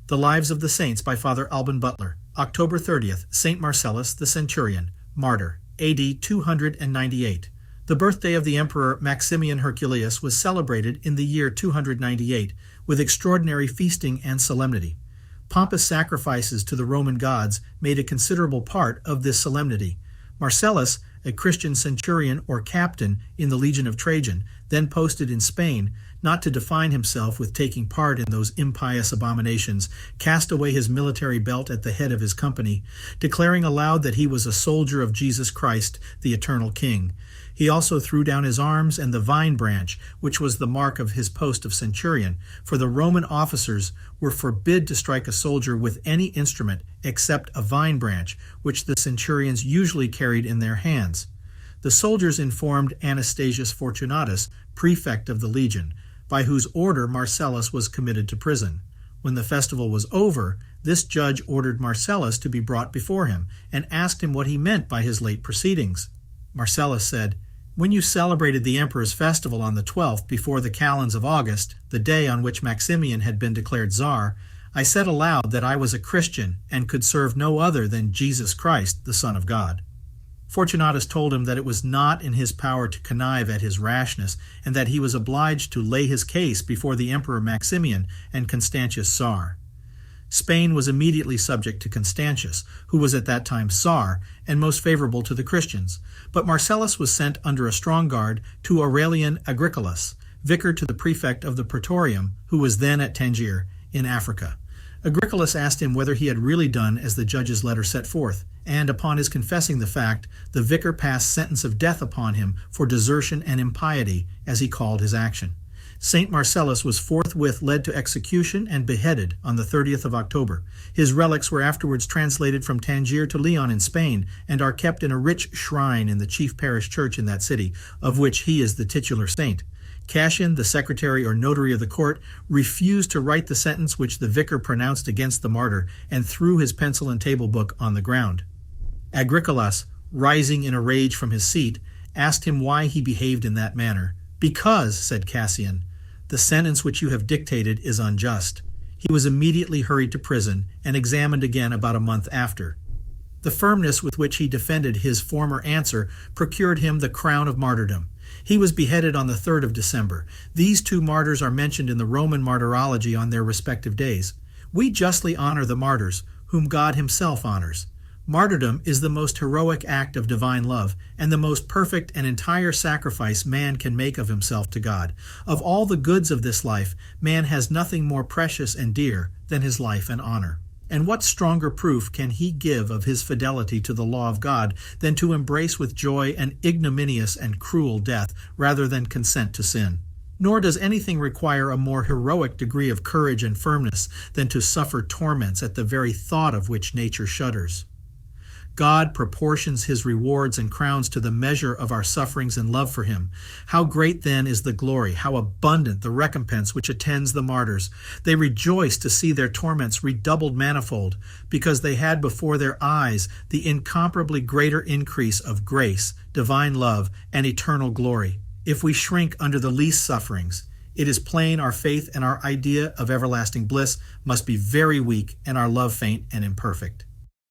The Lives of the Saints by Father Alban Butler. October 30th, Saint Marcellus the Centurion, Martyr, AD 298. The birthday of the Emperor Maximian Herculeus was celebrated in the year 298 with extraordinary feasting and solemnity. Pompous sacrifices to the Roman gods made a considerable part of this solemnity. Marcellus, a Christian centurion or captain in the Legion of Trajan, then posted in Spain, not to define himself with taking part in those impious abominations, cast away his military belt at the head of his company, declaring aloud that he was a soldier of Jesus Christ, the eternal King. He also threw down his arms and the vine branch, which was the mark of his post of centurion, for the Roman officers were forbid to strike a soldier with any instrument except a vine branch, which the centurions usually carried in their hands. The soldiers informed Anastasius Fortunatus, prefect of the legion, by whose order Marcellus was committed to prison. When the festival was over, this judge ordered Marcellus to be brought before him, and asked him what he meant by his late proceedings. Marcellus said, "When you celebrated the emperor's festival on the 12th before the calends of August, the day on which Maximian had been declared Tsar, I said aloud that I was a Christian and could serve no other than Jesus Christ, the Son of God." Fortunatus told him that it was not in his power to connive at his rashness, and that he was obliged to lay his case before the Emperor Maximian and Constantius Tsar. Spain was immediately subject to Constantius, who was at that time Tsar, and most favorable to the Christians. But Marcellus was sent under a strong guard to Aurelian Agricolas, vicar to the prefect of the Praetorium, who was then at Tangier, in Africa. Agricolas asked him whether he had really done as the judge's letter set forth, and upon his confessing the fact, the vicar passed sentence of death upon him for desertion and impiety, as he called his action. Saint Marcellus was forthwith led to execution and beheaded on the 30th of October. His relics were afterwards translated from Tangier to Leon in Spain, and are kept in a rich shrine in the chief parish church in that city, of which he is the titular saint. Cassian, the secretary or notary of the court, refused to write the sentence which the vicar pronounced against the martyr, and threw his pencil and table book on the ground. Agricolas, rising in a rage from his seat, asked him why he behaved in that manner. "Because," said Cassian, "the sentence which you have dictated is unjust." He was immediately hurried to prison, and examined again about a month after. The firmness with which he defended his former answer procured him the crown of martyrdom. He was beheaded on the 3rd of December. These two martyrs are mentioned in the Roman martyrology on their respective days. We justly honor the martyrs, whom God himself honors. Martyrdom is the most heroic act of divine love, and the most perfect and entire sacrifice man can make of himself to God. Of all the goods of this life, man has nothing more precious and dear than his life and honor. And what stronger proof can he give of his fidelity to the law of God than to embrace with joy an ignominious and cruel death rather than consent to sin? Nor does anything require a more heroic degree of courage and firmness than to suffer torments at the very thought of which nature shudders. God proportions his rewards and crowns to the measure of our sufferings and love for him. How great then is the glory, how abundant the recompense which attends the martyrs. They rejoice to see their torments redoubled manifold, because they had before their eyes the incomparably greater increase of grace, divine love, and eternal glory. If we shrink under the least sufferings, it is plain our faith and our idea of everlasting bliss must be very weak and our love faint and imperfect.